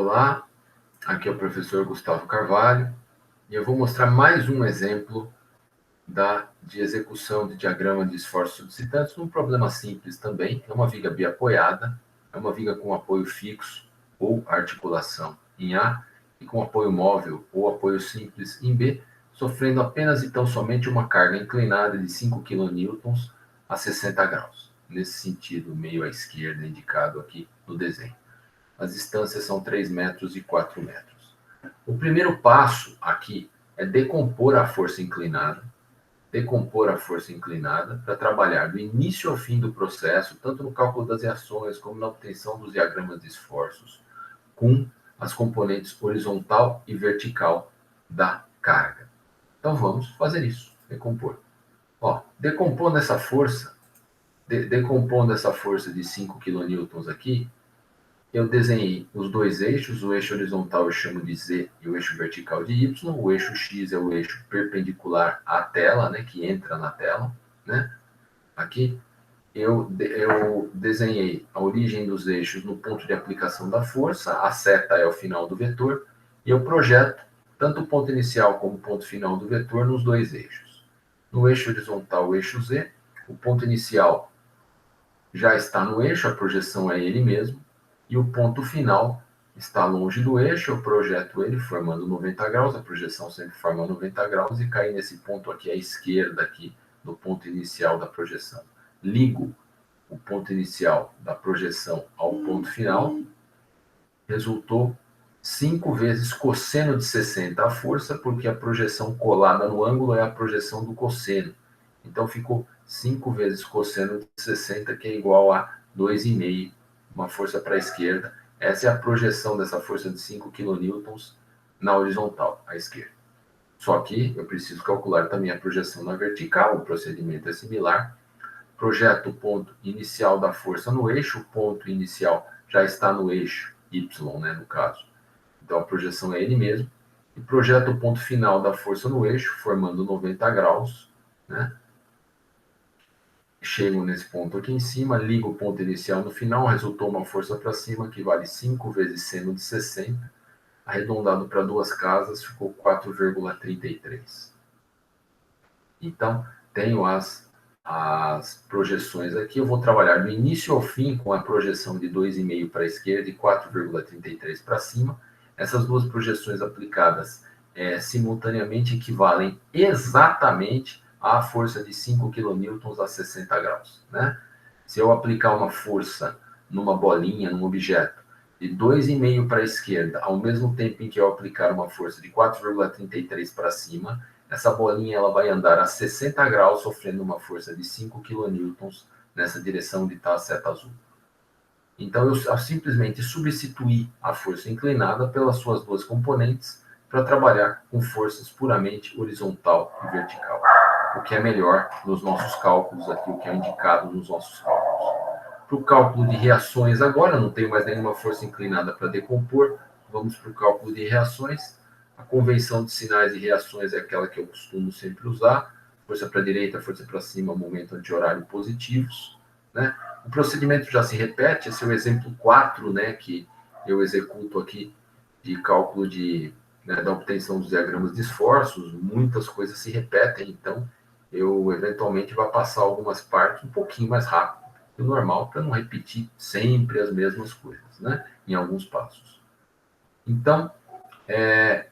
Olá, aqui é o professor Gustavo Carvalho e eu vou mostrar mais um exemplo de execução de diagrama de esforços solicitados num problema simples também. É uma viga biapoiada, é uma viga com apoio fixo ou articulação em A e com apoio móvel ou apoio simples em B, sofrendo apenas e tão somente uma carga inclinada de 5 kN a 60 graus. Nesse sentido, meio à esquerda, indicado aqui no desenho. As distâncias são 3 metros e 4 metros. O primeiro passo aqui é decompor a força inclinada para trabalhar do início ao fim do processo, tanto no cálculo das reações como na obtenção dos diagramas de esforços, com as componentes horizontal e vertical da carga. Então vamos fazer isso, decompor. Decompondo essa força de 5 kN aqui, eu desenhei os dois eixos, o eixo horizontal eu chamo de Z e o eixo vertical de Y, o eixo X é o eixo perpendicular à tela, né, que entra na tela, né? Aqui eu desenhei a origem dos eixos no ponto de aplicação da força, a seta é o final do vetor, e eu projeto tanto o ponto inicial como o ponto final do vetor nos dois eixos. No eixo horizontal, o eixo Z, o ponto inicial já está no eixo, a projeção é ele mesmo, e o ponto final está longe do eixo, eu projeto ele formando 90 graus, a projeção sempre forma 90 graus, e cair nesse ponto aqui à esquerda, aqui, do ponto inicial da projeção. Ligo o ponto inicial da projeção ao ponto final, resultou 5 vezes cosseno de 60 a força, porque a projeção colada no ângulo é a projeção do cosseno. Então ficou 5 vezes cosseno de 60, que é igual a 2,5, uma força para a esquerda. Essa é a projeção dessa força de 5 kN na horizontal, à esquerda. Só que eu preciso calcular também a projeção na vertical, o procedimento é similar. Projeto o ponto inicial da força no eixo, o ponto inicial já está no eixo Y, né, no caso. Então a projeção é ele mesmo. E projeto o ponto final da força no eixo, formando 90 graus, né? Chego nesse ponto aqui em cima, ligo o ponto inicial no final, resultou uma força para cima que vale 5 vezes seno de 60, arredondado para duas casas, ficou 4,33. Então, tenho as projeções aqui, eu vou trabalhar do início ao fim com a projeção de 2,5 para a esquerda e 4,33 para cima. Essas duas projeções aplicadas simultaneamente equivalem exatamente a força de 5 kN a 60 graus. Né? Se eu aplicar uma força numa bolinha, num objeto, de 2,5 para a esquerda, ao mesmo tempo em que eu aplicar uma força de 4,33 para cima, essa bolinha ela vai andar a 60 graus, sofrendo uma força de 5 kN nessa direção onde está a seta azul. Então, eu simplesmente substituí a força inclinada pelas suas duas componentes para trabalhar com forças puramente horizontal e vertical. O que é melhor nos nossos cálculos aqui, o que é indicado nos nossos cálculos. Para o cálculo de reações agora, não tenho mais nenhuma força inclinada para decompor, vamos para o cálculo de reações. A convenção de sinais e reações é aquela que eu costumo sempre usar, força para a direita, força para cima, momento anti-horário positivos, né? O procedimento já se repete, esse é o exemplo 4, né, que eu executo aqui de cálculo da obtenção dos diagramas de esforços, muitas coisas se repetem, então eu eventualmente vou passar algumas partes um pouquinho mais rápido do normal, para não repetir sempre as mesmas coisas, né, em alguns passos. Então,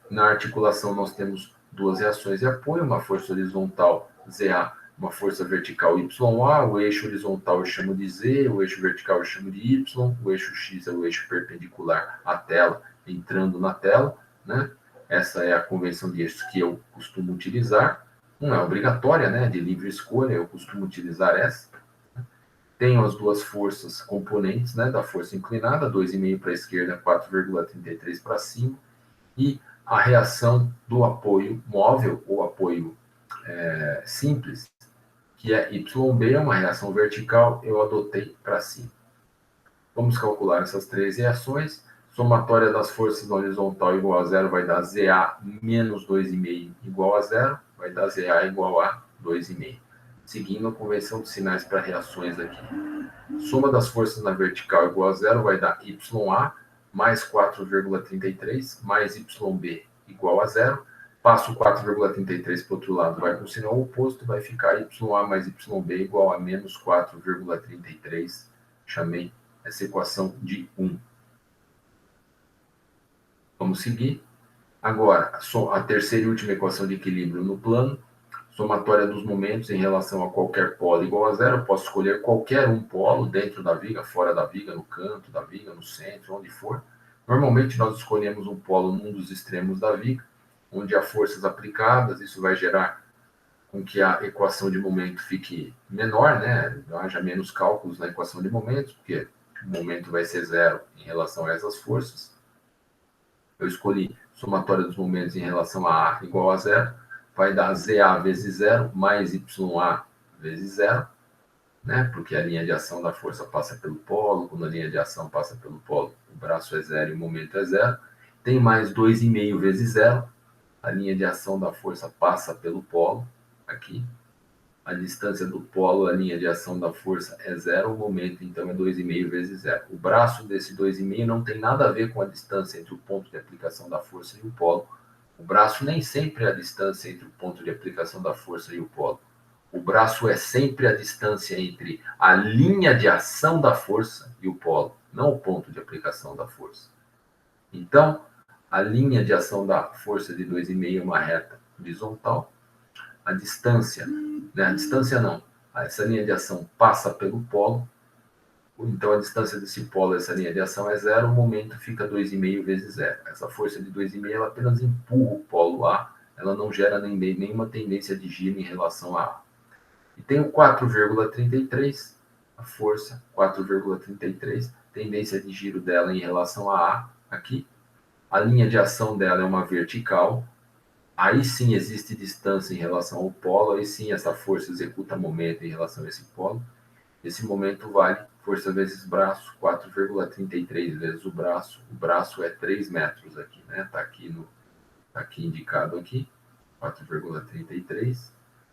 na articulação nós temos duas reações de apoio, uma força horizontal ZA, uma força vertical YA, o eixo horizontal eu chamo de Z, o eixo vertical eu chamo de Y, o eixo X é o eixo perpendicular à tela, entrando na tela, né? Essa é a convenção de eixos que eu costumo utilizar, não é obrigatória, né, de livre escolha, eu costumo utilizar essa. Tenho as duas forças componentes, né, da força inclinada, 2,5 para a esquerda, 4,33 para cima, e a reação do apoio móvel ou apoio simples, que é YB, uma reação vertical, eu adotei para cima. Vamos calcular essas três reações. Somatória das forças na horizontal igual a zero vai dar ZA menos 2,5 igual a zero, vai dar ZA igual a 2,5. Seguindo a convenção de sinais para reações aqui. Soma das forças na vertical igual a zero vai dar YA mais 4,33 mais YB igual a zero. Passo 4,33 para o outro lado, vai com o sinal oposto, vai ficar YA mais YB igual a menos 4,33. Chamei essa equação de 1. Vamos seguir. Agora, a terceira e última equação de equilíbrio no plano, somatória dos momentos em relação a qualquer polo igual a zero. Eu posso escolher qualquer um polo dentro da viga, fora da viga, no canto da viga, no centro, onde for. Normalmente nós escolhemos um polo num dos extremos da viga, onde há forças aplicadas. Isso vai gerar com que a equação de momento fique menor, né? Haja menos cálculos na equação de momentos, porque o momento vai ser zero em relação a essas forças. Eu escolhi somatória dos momentos em relação a A igual a zero, vai dar ZA vezes zero mais YA vezes zero, né? Porque a linha de ação da força passa pelo polo, quando a linha de ação passa pelo polo, o braço é zero e o momento é zero. Tem mais 2,5 vezes zero, a linha de ação da força passa pelo polo, aqui. A distância do polo, a linha de ação da força é zero, o momento então é 2,5 vezes zero. O braço desse 2,5 não tem nada a ver com a distância entre o ponto de aplicação da força e o polo. O braço nem sempre é a distância entre o ponto de aplicação da força e o polo. O braço é sempre a distância entre a linha de ação da força e o polo, não o ponto de aplicação da força. Então, a linha de ação da força de 2,5 é uma reta horizontal. A distância, né? A distância não, essa linha de ação passa pelo polo, então a distância desse polo, essa linha de ação é zero, o momento fica 2,5 vezes zero. Essa força de 2,5 ela apenas empurra o polo A, ela não gera nenhuma tendência de giro em relação a A. E tem o 4,33, a força 4,33, tendência de giro dela em relação a A, aqui. A linha de ação dela é uma vertical. Aí sim existe distância em relação ao polo, aí sim essa força executa momento em relação a esse polo. Esse momento vale força vezes braço, 4,33 vezes o braço é 3 metros aqui, né? Tá aqui indicado aqui, 4,33.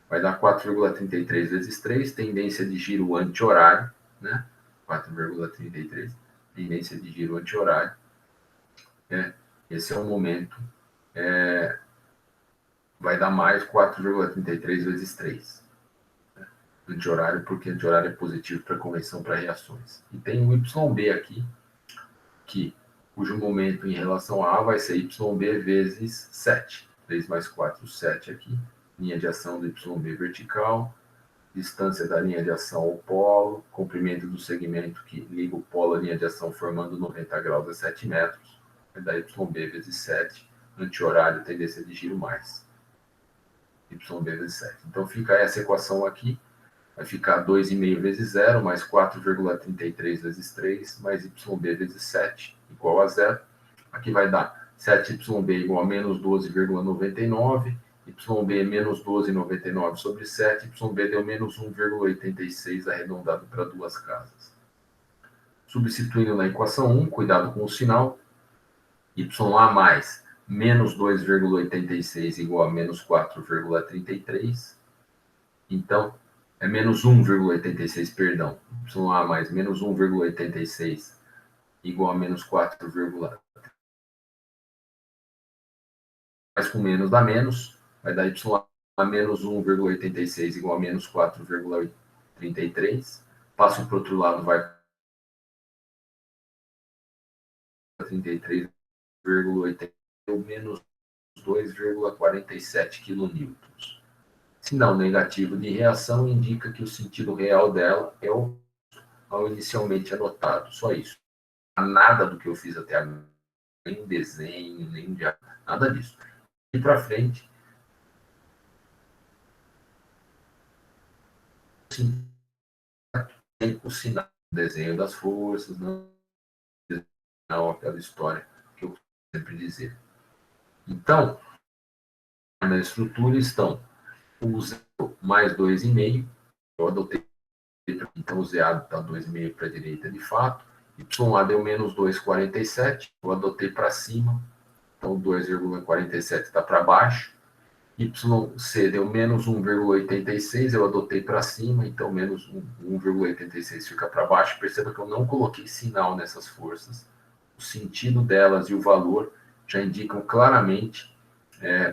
Vai dar 4,33 vezes 3, tendência de giro anti-horário, né? 4,33, tendência de giro anti-horário. Esse é o momento. Vai dar mais 4,33 vezes 3. Anti-horário, porque anti-horário é positivo para conversão para reações. E tem o YB aqui, cujo momento em relação a A vai ser YB vezes 7. 3 mais 4, 7 aqui. Linha de ação do YB vertical, distância da linha de ação ao polo, comprimento do segmento que liga o polo à linha de ação formando 90 graus a 7 metros. Vai dar YB vezes 7, anti-horário, tendência de giro mais. YB vezes 7. Então fica essa equação aqui, vai ficar 2,5 vezes 0, mais 4,33 vezes 3, mais YB vezes 7, igual a 0. Aqui vai dar 7YB igual a menos 12,99, YB menos 12,99 sobre 7, YB deu menos 1,86 arredondado para duas casas. Substituindo na equação 1, cuidado com o sinal, YA mais menos 2,86 igual a menos 4,33. Então, é menos 1,86, perdão. YA mais menos 1,86 igual a menos 4,33. Mais com menos dá menos. Vai dar YA menos 1,86 igual a menos 4,33. Passo para o outro lado, vai 33,80 menos 2,47 kN. Sinal negativo de reação indica que o sentido real dela é o ao inicialmente anotado. Só isso. Nada do que eu fiz até agora, nem desenho, nem nada disso. E para frente, tem o sinal, o desenho das forças, não aquela história que eu sempre dizer. Então, na estrutura estão o 0 mais 2,5, eu adotei, então o ZA está 2,5 para a direita de fato, YA deu menos 2,47, eu adotei para cima, então 2,47 está para baixo, YC deu menos 1,86, eu adotei para cima, então menos 1,86 fica para baixo. Perceba que eu não coloquei sinal nessas forças, o sentido delas e o valor já indicam claramente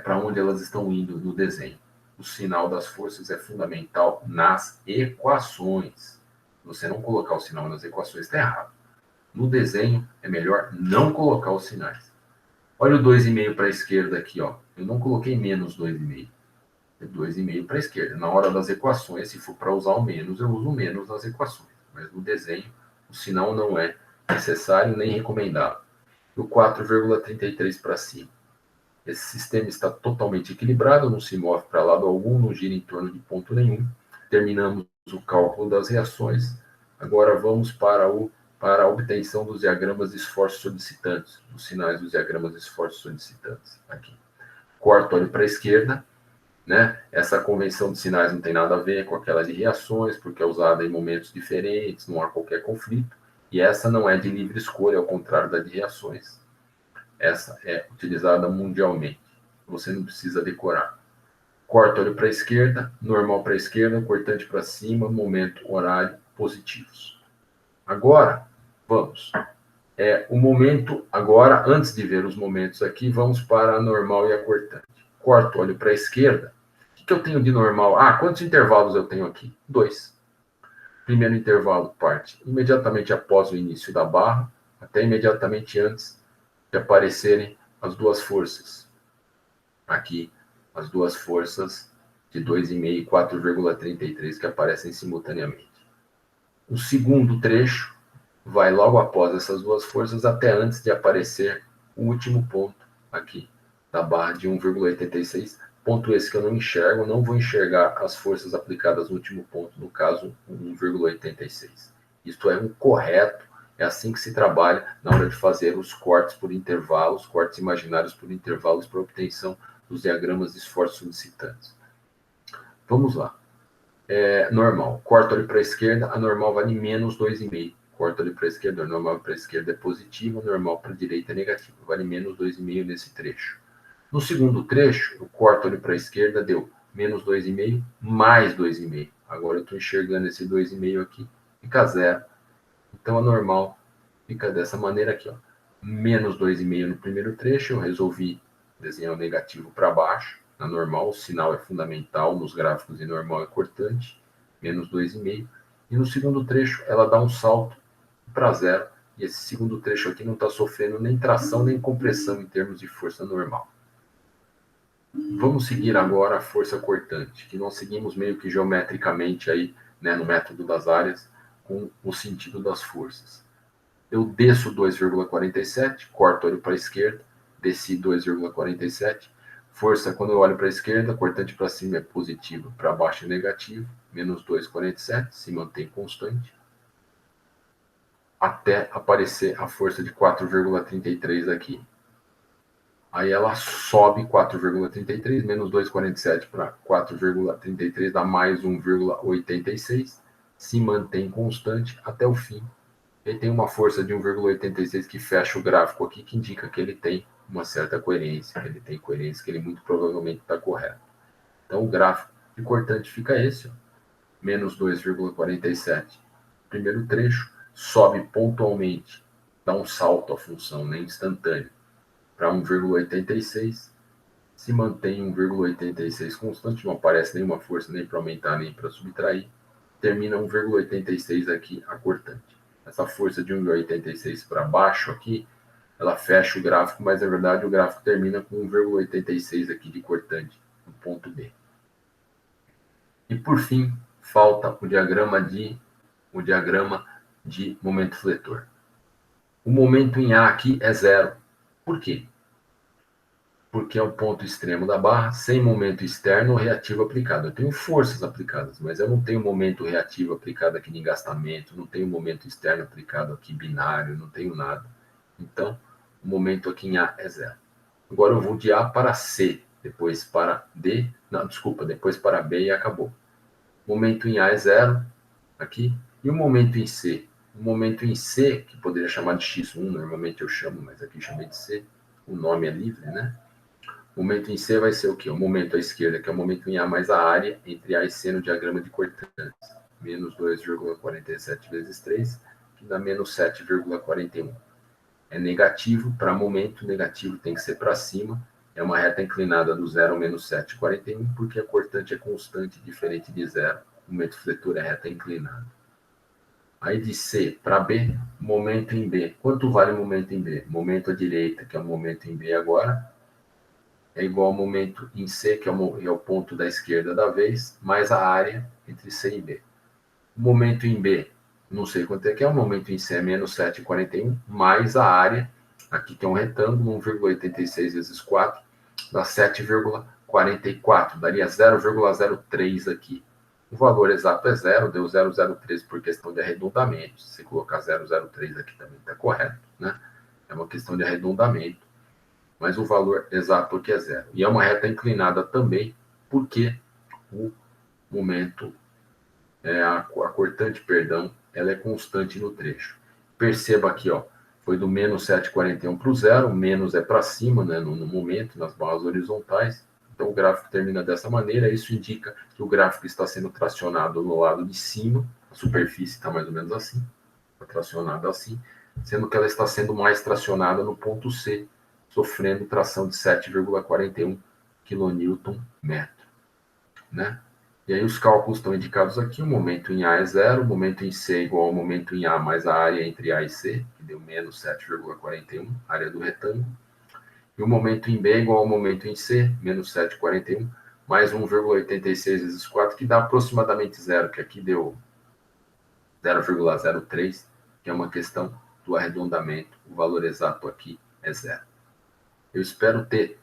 para onde elas estão indo no desenho. O sinal das forças é fundamental nas equações. Se você não colocar o sinal nas equações, está errado. No desenho, é melhor não colocar os sinais. Olha o 2,5 para a esquerda aqui, ó. Eu não coloquei menos 2,5. É 2,5 para a esquerda. Na hora das equações, se for para usar o menos, eu uso o menos nas equações. Mas no desenho, o sinal não é necessário nem recomendado. E o 4,33 para cima. Esse sistema está totalmente equilibrado, não se move para lado algum, não gira em torno de ponto nenhum. Terminamos o cálculo das reações. Agora vamos para a obtenção dos diagramas de esforços solicitantes, dos sinais dos diagramas de esforços solicitantes. Aqui. Corto, olho para a esquerda. Né? Essa convenção de sinais não tem nada a ver com aquela de reações, porque é usada em momentos diferentes, não há qualquer conflito. E essa não é de livre escolha, ao contrário da de reações. Essa é utilizada mundialmente. Você não precisa decorar. Corta, olho para a esquerda, normal para a esquerda, cortante para cima, momento, horário, positivos. Agora, vamos. O momento, agora, antes de ver os momentos aqui, vamos para a normal e a cortante. Corto, olho para a esquerda. O que eu tenho de normal? Quantos intervalos eu tenho aqui? 2. Primeiro intervalo parte imediatamente após o início da barra, até imediatamente antes de aparecerem as duas forças. Aqui, as duas forças de 2,5 e 4,33 que aparecem simultaneamente. O segundo trecho vai logo após essas duas forças, até antes de aparecer o último ponto aqui, da barra de 1,86. Ponto esse que eu não enxergo, não vou enxergar as forças aplicadas no último ponto, no caso 1,86. Isto é um correto, é assim que se trabalha na hora de fazer os cortes por intervalos, cortes imaginários por intervalos para obtenção dos diagramas de esforços solicitantes. Vamos lá. Normal. Corto ali para a esquerda, a normal vale menos 2,5. Corto ali para a esquerda, a normal para a esquerda é positivo, a normal para a direita é negativo. Vale menos 2,5 nesse trecho. No segundo trecho, eu corto ali para a esquerda, deu menos 2,5, mais 2,5. Agora eu estou enxergando esse 2,5 aqui, fica zero. Então a normal fica dessa maneira aqui, ó. Menos 2,5 no primeiro trecho, eu resolvi desenhar o negativo para baixo. Na normal, o sinal é fundamental nos gráficos de normal e cortante, menos 2,5. E no segundo trecho, ela dá um salto para zero. E esse segundo trecho aqui não está sofrendo nem tração nem compressão em termos de força normal. Vamos seguir agora a força cortante, que nós seguimos meio que geometricamente aí, né, no método das áreas, com o sentido das forças. Eu desço 2,47, corto, olho para a esquerda, desci 2,47. Força, quando eu olho para a esquerda, cortante para cima é positivo, para baixo é negativo, menos 2,47, se mantém constante, até aparecer a força de 4,33 aqui. Aí ela sobe 4,33, menos 2,47 para 4,33, dá mais 1,86, se mantém constante até o fim. Ele tem uma força de 1,86 que fecha o gráfico aqui, que indica que ele tem uma certa coerência, que ele tem coerência, que ele muito provavelmente está correto. Então o gráfico de cortante fica esse, ó, menos 2,47. Primeiro trecho, sobe pontualmente, dá um salto a função, né, instantâneo, para 1,86, se mantém 1,86 constante, não aparece nenhuma força nem para aumentar nem para subtrair, termina 1,86 aqui a cortante. Essa força de 1,86 para baixo aqui, ela fecha o gráfico, mas na verdade o gráfico termina com 1,86 aqui de cortante, no ponto B. E por fim, falta o diagrama de momento fletor. O momento em A aqui é zero. Por quê? Porque é o ponto extremo da barra, sem momento externo ou reativo aplicado. Eu tenho forças aplicadas, mas eu não tenho momento reativo aplicado aqui de engastamento, não tenho momento externo aplicado aqui binário, não tenho nada. Então, o momento aqui em A é zero. Agora eu vou de A para C, depois para D, não, desculpa, depois para B e acabou. O momento em A é zero, aqui, e o momento em C? O momento em C, que poderia chamar de X1, normalmente eu chamo, mas aqui chamei de C, o nome é livre, né? O momento em C vai ser o quê? O momento à esquerda, que é o momento em A mais a área entre A e C no diagrama de cortantes. Menos 2,47 vezes 3, que dá menos 7,41. é negativo, para momento negativo tem que ser para cima, é uma reta inclinada do 0 ao menos 7,41, porque a cortante é constante, diferente de zero, o momento fletor é reta inclinada. Aí de C para B, momento em B. Quanto vale o momento em B? Momento à direita, que é o momento em B agora, é igual ao momento em C, que é o ponto da esquerda da vez, mais a área entre C e B. O momento em B, não sei quanto é que é, o momento em C é menos 7,41, mais a área, aqui que é um retângulo, 1,86 vezes 4, dá 7,44, daria 0,03 aqui. O valor exato é zero, deu 0,013 por questão de arredondamento. Se você colocar 0,03 aqui também está correto, né? É uma questão de arredondamento, mas o valor exato aqui é zero. E é uma reta inclinada também, porque o momento, a cortante, perdão, ela é constante no trecho. Perceba aqui, ó, foi do menos 7,41 para o zero, o menos é para cima, né, no momento, nas barras horizontais. Então o gráfico termina dessa maneira, isso indica que o gráfico está sendo tracionado no lado de cima, a superfície está mais ou menos assim, está tracionada assim, sendo que ela está sendo mais tracionada no ponto C, sofrendo tração de 7,41 kN/metro, né? E aí os cálculos estão indicados aqui, o momento em A é zero, o momento em C é igual ao momento em A mais a área entre A e C, que deu menos 7,41, área do retângulo. E o momento em B é igual ao momento em C, menos 7,41, mais 1,86 vezes 4, que dá aproximadamente zero, que aqui deu 0,03, que é uma questão do arredondamento. O valor exato aqui é zero. Eu espero ter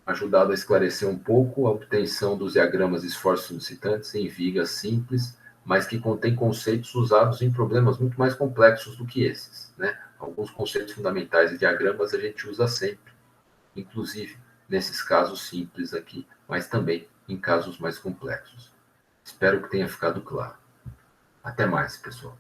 ajudado a esclarecer um pouco a obtenção dos diagramas de esforços solicitantes em vigas simples, mas que contém conceitos usados em problemas muito mais complexos do que esses, né? Alguns conceitos fundamentais de diagramas a gente usa sempre, inclusive nesses casos simples aqui, mas também em casos mais complexos. Espero que tenha ficado claro. Até mais, pessoal.